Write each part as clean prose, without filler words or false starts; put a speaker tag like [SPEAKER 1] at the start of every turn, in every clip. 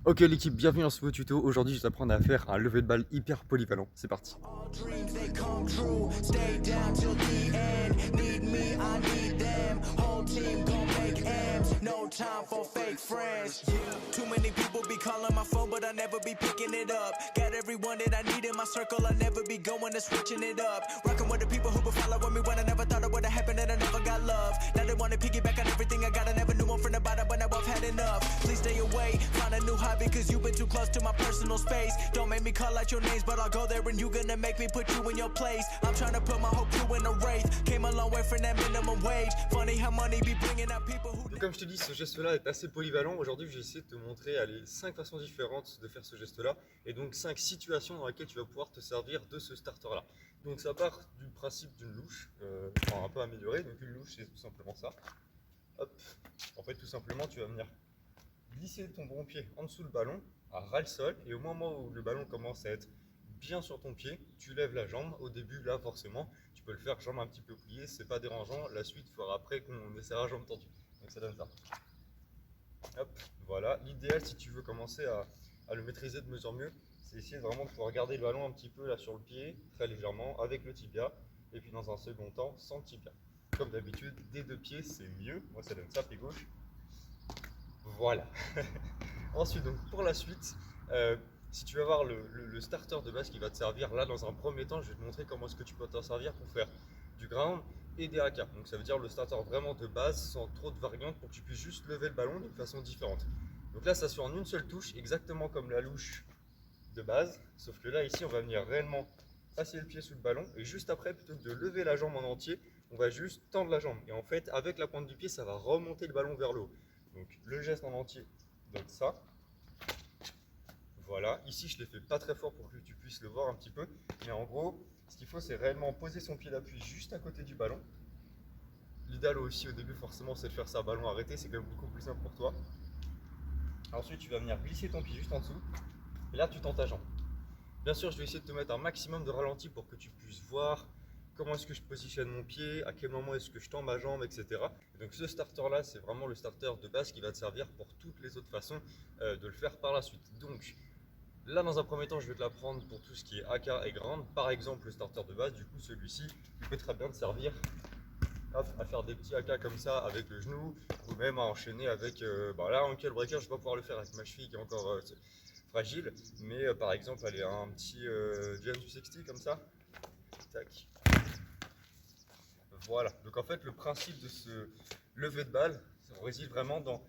[SPEAKER 1] Ok l'équipe, bienvenue dans ce nouveau tuto. Aujourd'hui, je vais t'apprendre à faire un lever de balle hyper polyvalent. C'est parti.
[SPEAKER 2] All dreams they come true. Stay down till the end. Need me, I need them. Whole team gon' make ends. No time for fake friends. Yeah. Too many people be calling my phone, but I never be picking it up. Got everyone that I need in my circle. I never be going and switching it up. Rocking with the people who been following me when I never thought it would have happened and I never got love. Now they wanna piggyback on everything I got. I never knew one from the bottom, but now I've had enough. Please stay away. Find a new hobby, cause you've been too close to my personal space. Don't make me call out your names, but I'll go there and you gonna make me put you in your place. I'm trying to put my whole crew in a wraith. Came a long way from that minimum wage. Funny how money be bringing out people who...
[SPEAKER 1] Donc, comme je te dis, ce geste-là est assez polyvalent. Aujourd'hui, je vais essayer de te montrer 5 façons différentes de faire ce geste-là et donc 5 situations dans lesquelles tu vas pouvoir te servir de ce starter-là. Donc ça part du principe d'une louche, enfin un peu améliorée. Donc une louche, c'est tout simplement ça. Hop. En fait, tout simplement, tu vas venir glisser ton bon pied en dessous le ballon, à ras le sol, et au moment où le ballon commence à être bien sur ton pied, tu lèves la jambe. Au début, là, forcément, tu peux le faire jambe un petit peu pliée, c'est pas dérangeant. La suite, il faudra après qu'on essaiera jambe tendue. Donc ça donne ça. Hop, voilà. L'idéal, si tu veux commencer à le maîtriser de mieux en mieux, c'est essayer vraiment de pouvoir garder le ballon un petit peu là sur le pied, très légèrement, avec le tibia, et puis dans un second temps, sans le tibia. Comme d'habitude, des deux pieds, c'est mieux. Moi, ça donne ça, pied gauche. Voilà. Ensuite, donc pour la suite, si tu vas voir le starter de base qui va te servir, là dans un premier temps, je vais te montrer comment est-ce que tu peux t'en servir pour faire du ground et des haka. Donc ça veut dire le starter vraiment de base, sans trop de variantes, pour que tu puisses juste lever le ballon d'une façon différente. Donc là, ça se fait en une seule touche, exactement comme la louche de base, sauf que là, ici, on va venir réellement passer le pied sous le ballon, et juste après, plutôt que de lever la jambe en entier, on va juste tendre la jambe. Et en fait, avec la pointe du pied, ça va remonter le ballon vers le haut. Donc le geste en entier donne ça. Voilà, ici je l'ai fait pas très fort pour que tu puisses le voir un petit peu, mais en gros, ce qu'il faut c'est réellement poser son pied d'appui juste à côté du ballon. L'idéal aussi au début forcément c'est de faire ça ballon arrêté, c'est quand même beaucoup plus simple pour toi. Ensuite tu vas venir glisser ton pied juste en dessous, et là tu tends ta jambe. Bien sûr je vais essayer de te mettre un maximum de ralenti pour que tu puisses voir comment est-ce que je positionne mon pied, à quel moment est-ce que je tends ma jambe, etc. Et donc ce starter là c'est vraiment le starter de base qui va te servir pour toutes les autres façons de le faire par la suite. Donc là, dans un premier temps, je vais te l'apprendre pour tout ce qui est AK et ground. Par exemple, le starter de base, du coup, celui-ci, il peut très bien te servir hop, à faire des petits AK comme ça avec le genou, ou même à enchaîner avec. Là, en ankle breaker, je vais pas pouvoir le faire avec ma cheville qui est encore fragile, mais par exemple, aller à un petit Jam 260 comme ça. Tac. Voilà. Donc en fait, le principe de ce lever de balle, ça réside vraiment dans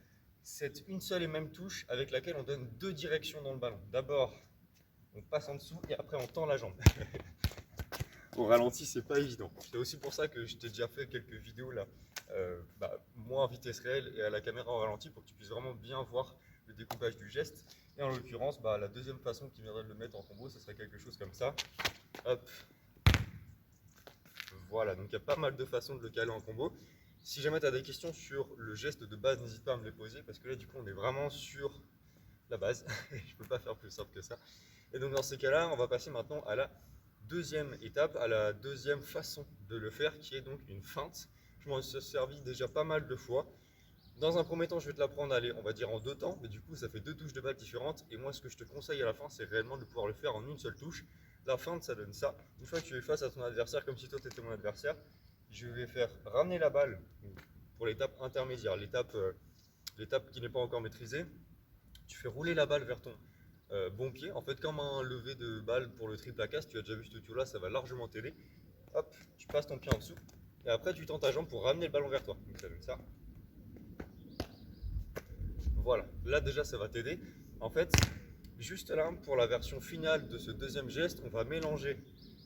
[SPEAKER 1] cette une seule et même touche avec laquelle on donne deux directions dans le ballon. D'abord, on passe en dessous et après on tend la jambe. Au ralenti, c'est pas évident. C'est aussi pour ça que je t'ai déjà fait quelques vidéos là, moi en vitesse réelle et à la caméra en ralenti pour que tu puisses vraiment bien voir le découpage du geste. Et en l'occurrence, la deuxième façon qui viendrait de le mettre en combo, ce serait quelque chose comme ça. Hop. Voilà, donc il y a pas mal de façons de le caler en combo. Si jamais tu as des questions sur le geste de base, n'hésite pas à me les poser parce que là, du coup, on est vraiment sur la base. Je peux pas faire plus simple que ça. Et donc, dans ces cas-là, on va passer maintenant à la deuxième étape, à la deuxième façon de le faire, qui est donc une feinte. Je m'en suis servi déjà pas mal de fois. Dans un premier temps, je vais te l'apprendre, allez, on va dire en deux temps, mais du coup, ça fait deux touches de balle différentes. Et moi, ce que je te conseille à la fin, c'est réellement de pouvoir le faire en une seule touche. La feinte, ça donne ça. Une fois que tu es face à ton adversaire, comme si toi, tu étais mon adversaire, je vais faire ramener la balle pour l'étape intermédiaire, l'étape qui n'est pas encore maîtrisée. Tu fais rouler la balle vers ton bon pied. En fait, comme un lever de balle pour le triple à casse, tu as déjà vu ce tuto là, ça va largement t'aider. Hop, tu passes ton pied en dessous et après tu tends ta jambe pour ramener le ballon vers toi. Donc ça donne ça. Voilà, là déjà ça va t'aider. En fait, juste là, pour la version finale de ce deuxième geste, on va mélanger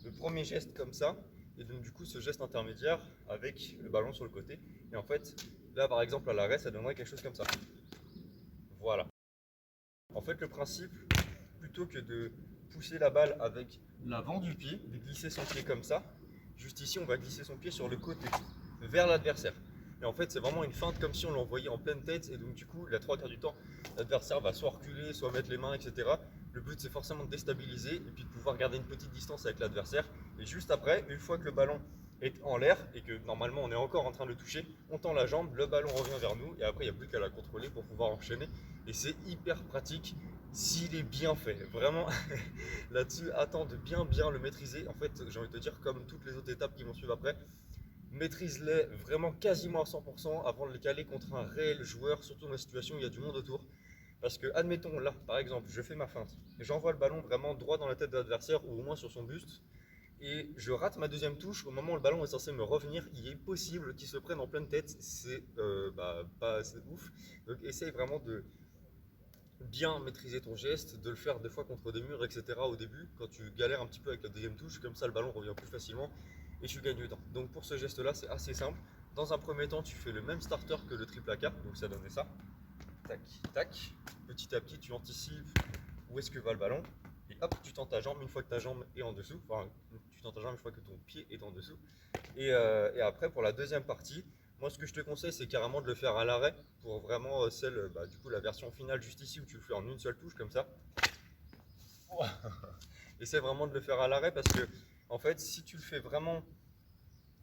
[SPEAKER 1] le premier geste comme ça, et donc du coup ce geste intermédiaire avec le ballon sur le côté. Et en fait, là par exemple à l'arrêt, ça donnerait quelque chose comme ça. Voilà. En fait, le principe, plutôt que de pousser la balle avec l'avant du pied, de glisser son pied comme ça, juste ici on va glisser son pied sur le côté, vers l'adversaire. Et en fait, c'est vraiment une feinte comme si on l'envoyait en pleine tête. Et donc, du coup, la trois quarts du temps, l'adversaire va soit reculer, soit mettre les mains, etc. Le but, c'est forcément de déstabiliser et puis de pouvoir garder une petite distance avec l'adversaire. Et juste après, une fois que le ballon est en l'air et que normalement on est encore en train de le toucher, on tend la jambe, le ballon revient vers nous et après, il n'y a plus qu'à la contrôler pour pouvoir enchaîner. Et c'est hyper pratique s'il est bien fait. Vraiment, là-dessus, attends de bien le maîtriser. En fait, j'ai envie de te dire, comme toutes les autres étapes qui vont suivre après, maîtrise-les vraiment quasiment à 100% avant de les caler contre un réel joueur, surtout dans la situation où il y a du monde autour. Parce que, admettons, là, par exemple, je fais ma feinte, et j'envoie le ballon vraiment droit dans la tête de l'adversaire, ou au moins sur son buste, et je rate ma deuxième touche. Au moment où le ballon est censé me revenir, il est possible qu'il se prenne en pleine tête. C'est pas assez ouf. Donc, essaye vraiment de bien maîtriser ton geste, de le faire des fois contre des murs, etc. au début, quand tu galères un petit peu avec la deuxième touche, comme ça le ballon revient plus facilement et tu gagnes du temps. Donc pour ce geste-là, c'est assez simple. Dans un premier temps, tu fais le même starter que le triple AK, donc ça donnait ça. Tac, tac. Petit à petit, tu anticipes où est-ce que va le ballon. Et hop, tu tends ta jambe une fois que ta jambe est en dessous. Enfin, tu tends ta jambe une fois que ton pied est en dessous. Et après, pour la deuxième partie, moi, ce que je te conseille, c'est carrément de le faire à l'arrêt pour vraiment du coup, la version finale juste ici où tu le fais en une seule touche comme ça. Essaie vraiment de le faire à l'arrêt parce que, en fait, si tu le fais vraiment,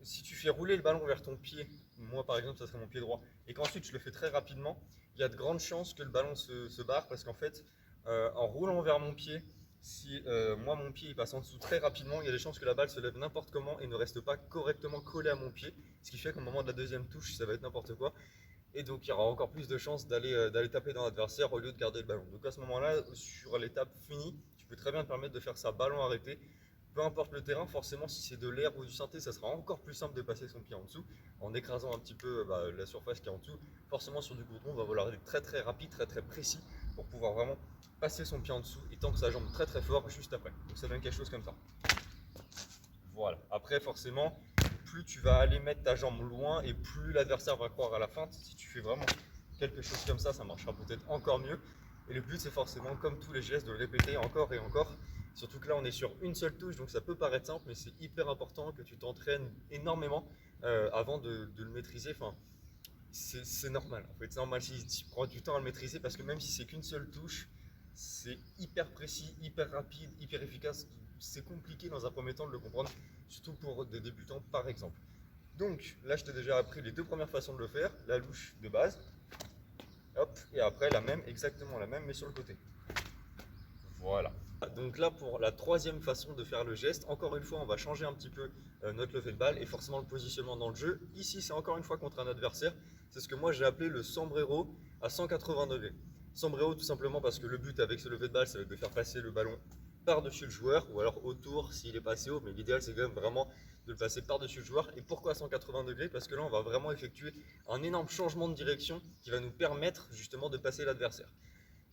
[SPEAKER 1] si tu fais rouler le ballon vers ton pied, moi par exemple, ça serait mon pied droit, et qu'ensuite je le fais très rapidement, il y a de grandes chances que le ballon se barre parce qu'en fait, en roulant vers mon pied, si moi mon pied il passe en dessous très rapidement, il y a des chances que la balle se lève n'importe comment et ne reste pas correctement collée à mon pied, ce qui fait qu'au moment de la deuxième touche, ça va être n'importe quoi. Et donc il y aura encore plus de chances d'aller taper dans l'adversaire au lieu de garder le ballon. Donc à ce moment-là, sur l'étape finie, tu peux très bien te permettre de faire ça ballon arrêté. Peu importe le terrain, forcément si c'est de l'air ou du synthé, ça sera encore plus simple de passer son pied en dessous, en écrasant un petit peu la surface qui est en dessous. Forcément sur du goudron, on va vouloir être très rapide, très précis pour pouvoir vraiment passer son pied en dessous et tendre sa jambe très fort juste après. Donc ça donne quelque chose comme ça. Voilà. Après forcément, plus tu vas aller mettre ta jambe loin et plus l'adversaire va croire à la feinte. Si tu fais vraiment quelque chose comme ça marchera peut-être encore mieux. Et le but c'est forcément, comme tous les gestes, de le répéter encore et encore. Surtout que là on est sur une seule touche, donc ça peut paraître simple, mais c'est hyper important que tu t'entraînes énormément avant de le maîtriser. Enfin, c'est normal. En fait, c'est normal si tu prends du temps à le maîtriser parce que même si c'est qu'une seule touche, c'est hyper précis, hyper rapide, hyper efficace. C'est compliqué dans un premier temps de le comprendre, surtout pour des débutants par exemple. Donc là, je t'ai déjà appris les deux premières façons de le faire, la louche de base, hop, et après la même, exactement la même, mais sur le côté. Voilà. Donc là, pour la troisième façon de faire le geste, encore une fois, on va changer un petit peu notre levée de balle et forcément le positionnement dans le jeu. Ici, c'est encore une fois contre un adversaire. C'est ce que moi j'ai appelé le sombrero à 180 degrés. Sombrero tout simplement parce que le but avec ce lever de balle, ça va être de faire passer le ballon par-dessus le joueur ou alors autour s'il est passé haut, mais l'idéal c'est quand même vraiment de le passer par-dessus le joueur. Et pourquoi à 180 degrés? Parce que là, on va vraiment effectuer un énorme changement de direction qui va nous permettre justement de passer l'adversaire.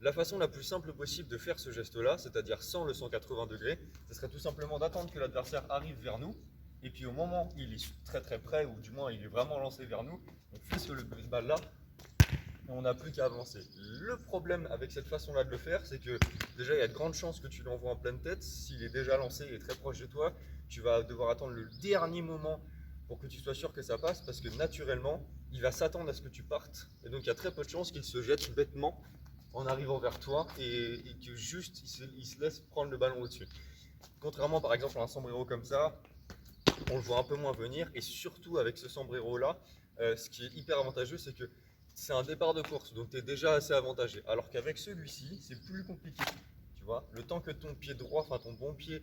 [SPEAKER 1] La façon la plus simple possible de faire ce geste-là, c'est-à-dire sans le 180 degrés, ce serait tout simplement d'attendre que l'adversaire arrive vers nous. Et puis au moment où il est très près, ou du moins il est vraiment lancé vers nous, on fait ce lever de balle là, et on n'a plus qu'à avancer. Le problème avec cette façon-là de le faire, c'est que déjà il y a de grandes chances que tu l'envoies en pleine tête. S'il est déjà lancé et très proche de toi, tu vas devoir attendre le dernier moment pour que tu sois sûr que ça passe, parce que naturellement, il va s'attendre à ce que tu partes. Et donc il y a très peu de chances qu'il se jette bêtement en arrivant vers toi et que juste il se laisse prendre le ballon au-dessus. Contrairement par exemple à un sombrero comme ça, on le voit un peu moins venir, et surtout avec ce sombrero là, ce qui est hyper avantageux, c'est que c'est un départ de course, donc tu es déjà assez avantagé. Alors qu'avec celui-ci, c'est plus compliqué. Tu vois, le temps que ton pied droit, enfin ton bon pied,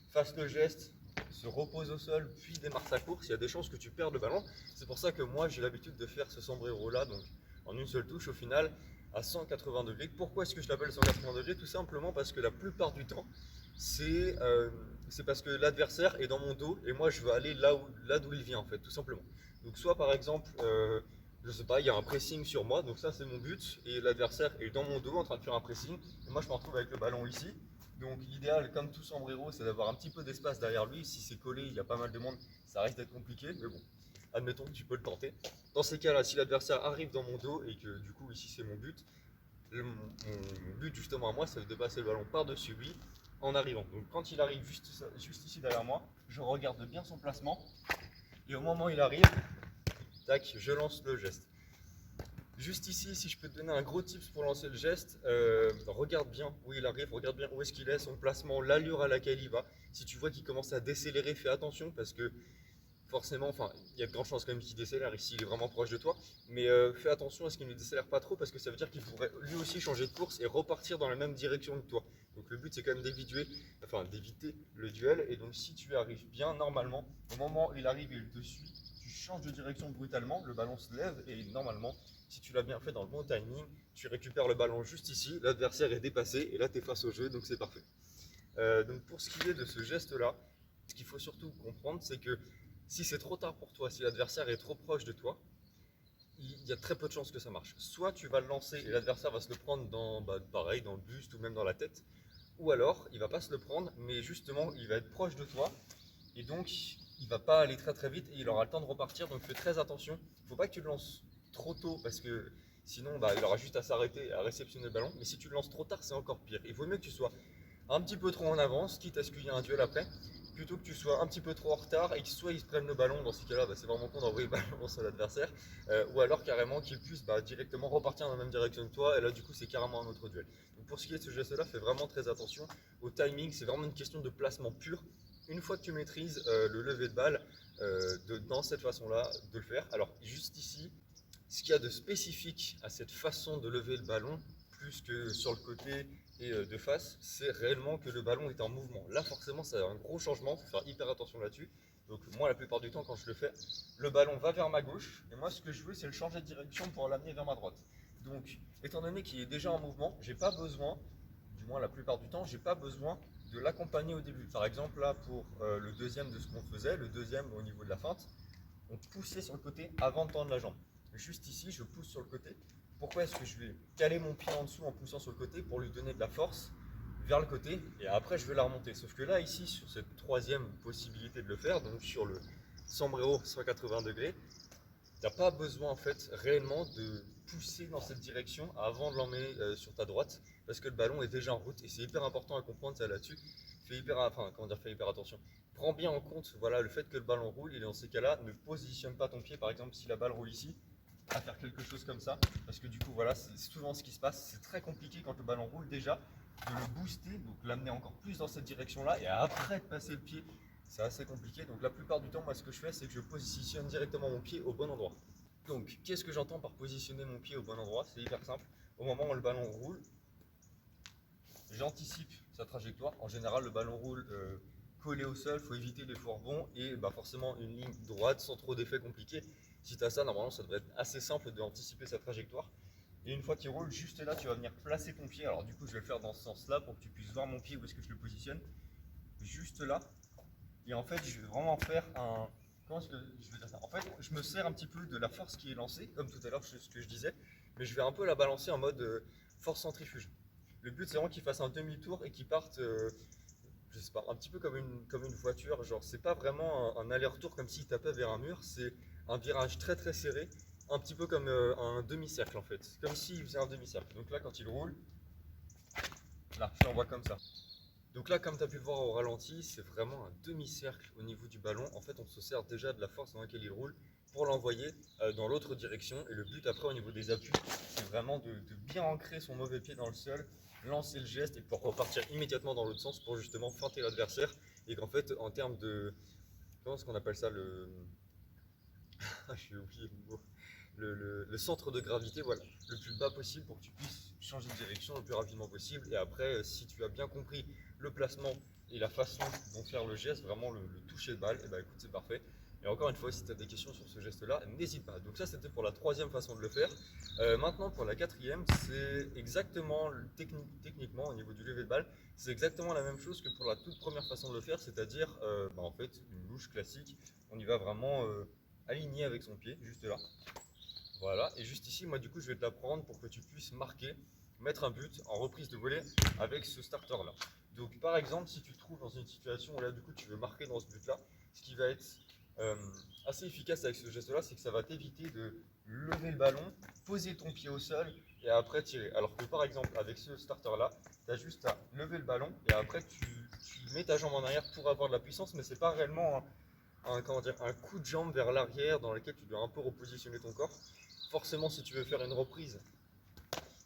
[SPEAKER 1] fasse le geste, se repose au sol, puis démarre sa course, il y a des chances que tu perdes le ballon. C'est pour ça que moi j'ai l'habitude de faire ce sombrero là, donc en une seule touche au final, à 180 degrés. Pourquoi est-ce que je l'appelle 180 degrés? Tout simplement parce que la plupart du temps, c'est parce que l'adversaire est dans mon dos et moi je veux aller là d'où il vient en fait, tout simplement. Donc soit par exemple, je sais pas, il y a un pressing sur moi, donc ça c'est mon but, et l'adversaire est dans mon dos en train de faire un pressing, et moi je me retrouve avec le ballon ici. Donc l'idéal, comme tout sombrero, c'est d'avoir un petit peu d'espace derrière lui. Si c'est collé, il y a pas mal de monde, ça risque d'être compliqué, mais bon, admettons que tu peux le tenter. Dans ces cas-là, si l'adversaire arrive dans mon dos et que du coup ici c'est mon but, mon but justement à moi, c'est de passer le ballon par-dessus lui en arrivant. Donc quand il arrive juste ici derrière moi, je regarde bien son placement, et au moment où il arrive, tac, je lance le geste. Juste ici, si je peux te donner un gros tips pour lancer le geste, regarde bien où il arrive, regarde bien où est-ce qu'il est, son placement, l'allure à laquelle il va. Si tu vois qu'il commence à décélérer, fais attention parce que forcément, enfin, il y a de grandes chances quand même qu'il décélère ici, il est vraiment proche de toi, mais fais attention à ce qu'il ne décélère pas trop parce que ça veut dire qu'il pourrait lui aussi changer de course et repartir dans la même direction que toi. Donc le but c'est quand même d'éviter le duel, et donc si tu arrives bien, normalement, au moment où il arrive et il te suit, tu changes de direction brutalement, le ballon se lève et normalement, si tu l'as bien fait dans le bon timing, tu récupères le ballon juste ici, l'adversaire est dépassé et là tu es face au jeu, donc c'est parfait. Donc pour ce qui est de ce geste-là, ce qu'il faut surtout comprendre, c'est que si c'est trop tard pour toi, si l'adversaire est trop proche de toi, il y a très peu de chances que ça marche. Soit tu vas le lancer et l'adversaire va se le prendre pareil, dans le buste ou même dans la tête, ou alors il va pas se le prendre, mais justement il va être proche de toi et donc il va pas aller très très vite et il aura le temps de repartir. Donc fais très attention. Il ne faut pas que tu le lances trop tôt parce que sinon il aura juste à s'arrêter et à réceptionner le ballon. Mais si tu le lances trop tard, c'est encore pire. Il vaut mieux que tu sois un petit peu trop en avance, quitte à ce qu'il y ait un duel après, plutôt que tu sois un petit peu trop en retard et que soit ils se prennent le ballon, dans ces cas-là, c'est vraiment con d'envoyer le ballon sur l'adversaire, ou alors carrément qu'ils puissent directement repartir dans la même direction que toi, et là du coup c'est carrément un autre duel. Donc pour ce qui est de ce geste-là, fais vraiment très attention au timing, c'est vraiment une question de placement pur. Une fois que tu maîtrises le lever de balle dans cette façon-là de le faire, alors juste ici, ce qu'il y a de spécifique à cette façon de lever le ballon, plus que sur le côté et de face, c'est réellement que le ballon est en mouvement. Là forcément ça a un gros changement, il faut faire hyper attention là-dessus. Donc moi la plupart du temps quand je le fais, le ballon va vers ma gauche, et moi ce que je veux c'est le changer de direction pour l'amener vers ma droite. Donc étant donné qu'il est déjà en mouvement, j'ai pas besoin, du moins la plupart du temps, j'ai pas besoin de l'accompagner au début. Par exemple là pour le deuxième de ce qu'on faisait, le deuxième au niveau de la feinte, on poussait sur le côté avant de tendre la jambe. Juste ici je pousse sur le côté. Pourquoi est-ce que je vais caler mon pied en dessous en poussant sur le côté pour lui donner de la force vers le côté et après je vais la remonter. Sauf que là ici sur cette troisième possibilité de le faire, donc sur le sombrero 180 degrés, tu n'as pas besoin en fait réellement de pousser dans cette direction avant de l'emmener sur ta droite parce que le ballon est déjà en route et c'est hyper important à comprendre ça là-dessus. Fais hyper attention. Prends bien en compte le fait que le ballon roule et dans ces cas-là, ne positionne pas ton pied par exemple si la balle roule ici à faire quelque chose comme ça parce que du coup c'est souvent ce qui se passe. C'est très compliqué quand le ballon roule déjà de le booster, donc l'amener encore plus dans cette direction là et après de passer le pied, c'est assez compliqué. Donc la plupart du temps moi ce que je fais c'est que je positionne directement mon pied au bon endroit. Donc qu'est-ce que j'entends par positionner mon pied au bon endroit? C'est hyper simple. Au moment où le ballon roule, j'anticipe sa trajectoire. En général le ballon roule collé au sol, il faut éviter les fourbons et forcément une ligne droite sans trop d'effets compliqués. Si tu as ça, normalement ça devrait être assez simple d'anticiper sa trajectoire. Et une fois qu'il roule, juste là tu vas venir placer ton pied. Alors du coup je vais le faire dans ce sens là pour que tu puisses voir mon pied, où est-ce que je le positionne. Juste là. Et en fait je vais vraiment faire un... Comment est-ce que je vais dire ça? En fait je me sers un petit peu de la force qui est lancée, comme tout à l'heure ce que je disais, mais je vais un peu la balancer en mode force centrifuge. Le but c'est vraiment qu'il fasse un demi-tour et qu'il parte je sais pas, un petit peu comme une voiture, genre c'est pas vraiment un aller-retour comme s'il tapait vers un mur, c'est un virage très très serré, un petit peu comme un demi-cercle en fait, comme s'il faisait un demi-cercle. Donc là quand il roule, là je l'envoie comme ça. Donc là comme tu as pu le voir au ralenti, c'est vraiment un demi-cercle au niveau du ballon. En fait on se sert déjà de la force dans laquelle il roule pour l'envoyer dans l'autre direction, et le but après au niveau des appuis, c'est vraiment de bien ancrer son mauvais pied dans le sol, lancer le geste et pour repartir immédiatement dans l'autre sens pour justement feinter l'adversaire, et qu'en fait en termes de... Comment est-ce qu'on appelle ça, le... j'ai oublié le mot. Le centre de gravité, le plus bas possible pour que tu puisses changer de direction le plus rapidement possible. Et après, si tu as bien compris le placement et la façon dont faire le geste, vraiment le toucher de balle, et écoute, c'est parfait. Et encore une fois, si tu as des questions sur ce geste-là, n'hésite pas. Donc ça, c'était pour la troisième façon de le faire. Maintenant, pour la quatrième, c'est exactement, techniquement, au niveau du lever de balle, c'est exactement la même chose que pour la toute première façon de le faire, c'est-à-dire, en fait, une louche classique. On y va vraiment aligné avec son pied, juste là. Voilà, et juste ici, moi du coup je vais te la prendre pour que tu puisses marquer, mettre un but en reprise de volée avec ce starter là. Donc par exemple, si tu te trouves dans une situation où là du coup tu veux marquer dans ce but là, ce qui va être assez efficace avec ce geste là, c'est que ça va t'éviter de lever le ballon, poser ton pied au sol et après tirer. Alors que par exemple avec ce starter là, tu as juste à lever le ballon et après tu mets ta jambe en arrière pour avoir de la puissance, mais c'est pas réellement un coup de jambe vers l'arrière dans lequel tu dois un peu repositionner ton corps. Forcément, si tu veux faire une reprise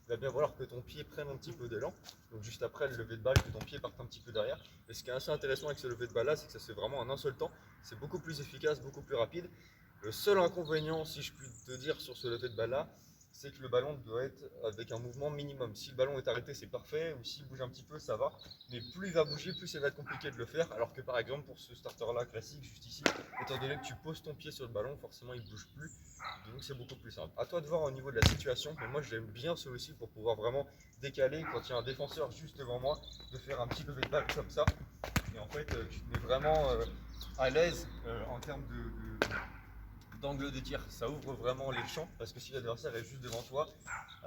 [SPEAKER 1] il va bien falloir que ton pied prenne un petit peu d'élan. Donc juste après le lever de balle, que ton pied parte un petit peu derrière. Et ce qui est assez intéressant avec ce lever de balle là, c'est que ça se fait vraiment en un seul temps. C'est beaucoup plus efficace, beaucoup plus rapide. Le seul inconvénient, si je puis te dire, sur ce lever de balle là, c'est que le ballon doit être avec un mouvement minimum. Si le ballon est arrêté, c'est parfait, ou s'il bouge un petit peu, ça va. Mais plus il va bouger, plus ça va être compliqué de le faire. Alors que par exemple, pour ce starter-là classique, juste ici, étant donné que tu poses ton pied sur le ballon, forcément il ne bouge plus. Donc c'est beaucoup plus simple. À toi de voir au niveau de la situation, mais moi j'aime bien celui-ci pour pouvoir vraiment décaler quand il y a un défenseur juste devant moi, de faire un petit lever de balle comme ça. Et en fait, tu te mets vraiment à l'aise en termes d'angle de tir. Ça ouvre vraiment les champs parce que si l'adversaire est juste devant toi,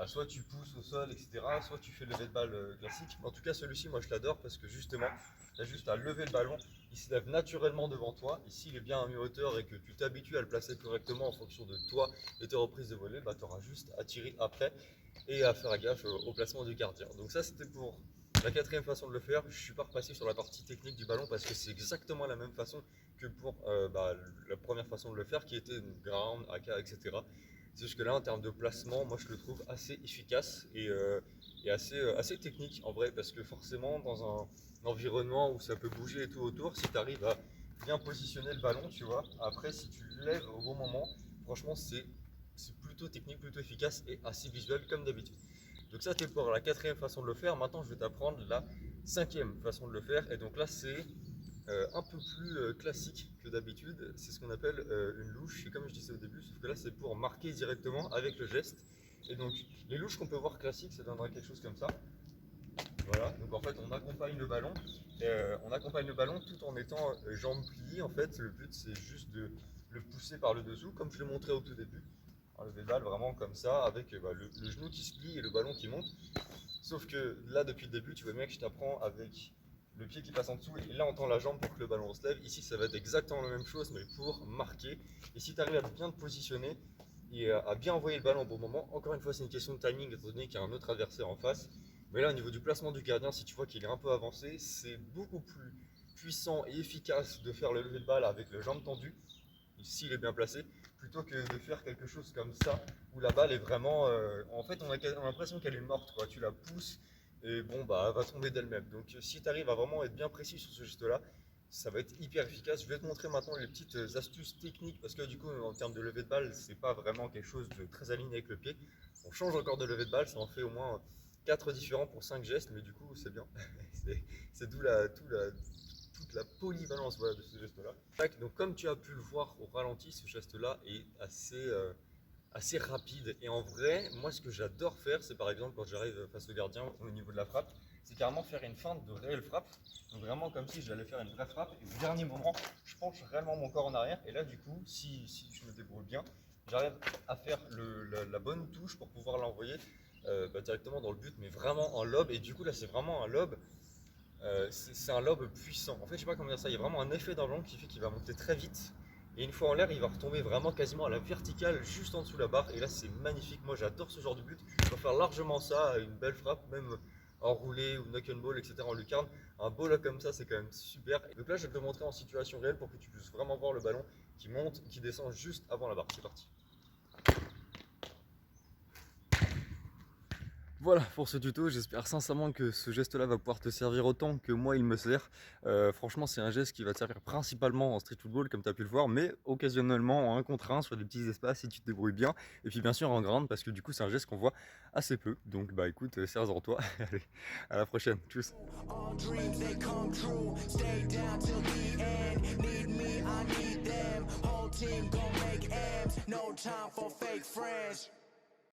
[SPEAKER 1] soit tu pousses au sol, etc., soit tu fais le lever de balle classique. En tout cas, celui-ci, moi je l'adore parce que justement, tu as juste à lever le ballon, il se lève naturellement devant toi. Et s'il est bien à mi-hauteur et que tu t'habitues à le placer correctement en fonction de toi et tes reprises de volée, bah, tu auras juste à tirer après et à faire gaffe au placement du gardien. Donc ça, c'était pour la quatrième façon de le faire. Je suis pas repassé sur la partie technique du ballon parce que c'est exactement la même façon que pour la première façon de le faire qui était ground, AK, etc. C'est juste que là, en termes de placement, moi je le trouve assez efficace et assez technique en vrai, parce que forcément, dans un environnement où ça peut bouger et tout autour, si tu arrives à bien positionner le ballon, tu vois, après, si tu le lèves au bon moment, franchement, c'est plutôt technique, plutôt efficace et assez visuel comme d'habitude. Donc, ça, c'était pour la quatrième façon de le faire. Maintenant, je vais t'apprendre la cinquième façon de le faire, et donc là, c'est un peu plus classique que d'habitude, c'est ce qu'on appelle une louche, et comme je disais au début, sauf que là c'est pour marquer directement avec le geste. Et donc les louches qu'on peut voir classiques, ça donnera quelque chose comme ça. Voilà, donc en fait on accompagne le ballon, tout en étant jambes pliées. En fait le but c'est juste de le pousser par le dessous, comme je l'ai montré au tout début. Enlever le ball vraiment comme ça, avec le genou qui se plie et le ballon qui monte. Sauf que là depuis le début, tu vois bien que je t'apprends avec le pied qui passe en dessous, et là on tend la jambe pour que le ballon se lève. Ici ça va être exactement la même chose, mais pour marquer. Et si tu arrives à bien te positionner et à bien envoyer le ballon au bon moment, encore une fois c'est une question de timing étant donné qu'il y a un autre adversaire en face. Mais là au niveau du placement du gardien, si tu vois qu'il est un peu avancé, c'est beaucoup plus puissant et efficace de faire le lever de balle avec les jambes tendues, s'il est bien placé, plutôt que de faire quelque chose comme ça, où la balle est vraiment... en fait on a l'impression qu'elle est morte, quoi. Tu la pousses, et bon bah elle va tomber d'elle-même. Donc si tu arrives à vraiment être bien précis sur ce geste là, ça va être hyper efficace. Je vais te montrer maintenant les petites astuces techniques, parce que du coup en termes de lever de balle, c'est pas vraiment quelque chose de très aligné avec le pied. On change encore de lever de balle, ça en fait au moins 4 différents pour 5 gestes, mais du coup c'est bien. C'est toute la polyvalence, voilà, de ce geste là. Donc comme tu as pu le voir au ralenti, ce geste là est assez rapide. Et en vrai, moi ce que j'adore faire, c'est par exemple quand j'arrive face au gardien au niveau de la frappe, c'est carrément faire une feinte de réelle frappe. Donc vraiment comme si j'allais faire une vraie frappe, et au dernier moment, je penche réellement mon corps en arrière, et là du coup, si je me débrouille bien, j'arrive à faire la bonne touche pour pouvoir l'envoyer directement dans le but, mais vraiment en lob. Et du coup là c'est vraiment un lob, c'est un lob puissant. En fait je sais pas comment dire ça, il y a vraiment un effet dans l'angle qui fait qu'il va monter très vite. Et une fois en l'air, il va retomber vraiment quasiment à la verticale, juste en dessous de la barre. Et là, c'est magnifique. Moi, j'adore ce genre de but. On va faire largement ça, une belle frappe, même enroulé ou knock and ball, etc. en lucarne. Un beau lob comme ça, c'est quand même super. Donc là, je vais te le montrer en situation réelle pour que tu puisses vraiment voir le ballon qui monte, qui descend juste avant la barre. C'est parti. Voilà pour ce tuto, j'espère sincèrement que ce geste là va pouvoir te servir autant que moi il me sert. Franchement c'est un geste qui va te servir principalement en street football comme tu as pu le voir, mais occasionnellement en 1 contre 1 sur des petits espaces si tu te débrouilles bien, et puis bien sûr en ground parce que du coup c'est un geste qu'on voit assez peu. Donc bah écoute, sers-en toi. Allez, à la prochaine, tchuss.
[SPEAKER 2] All dreams they come true. Stay down till the end. Need me, I need them. Whole team gon' make M's. No time for fake friends.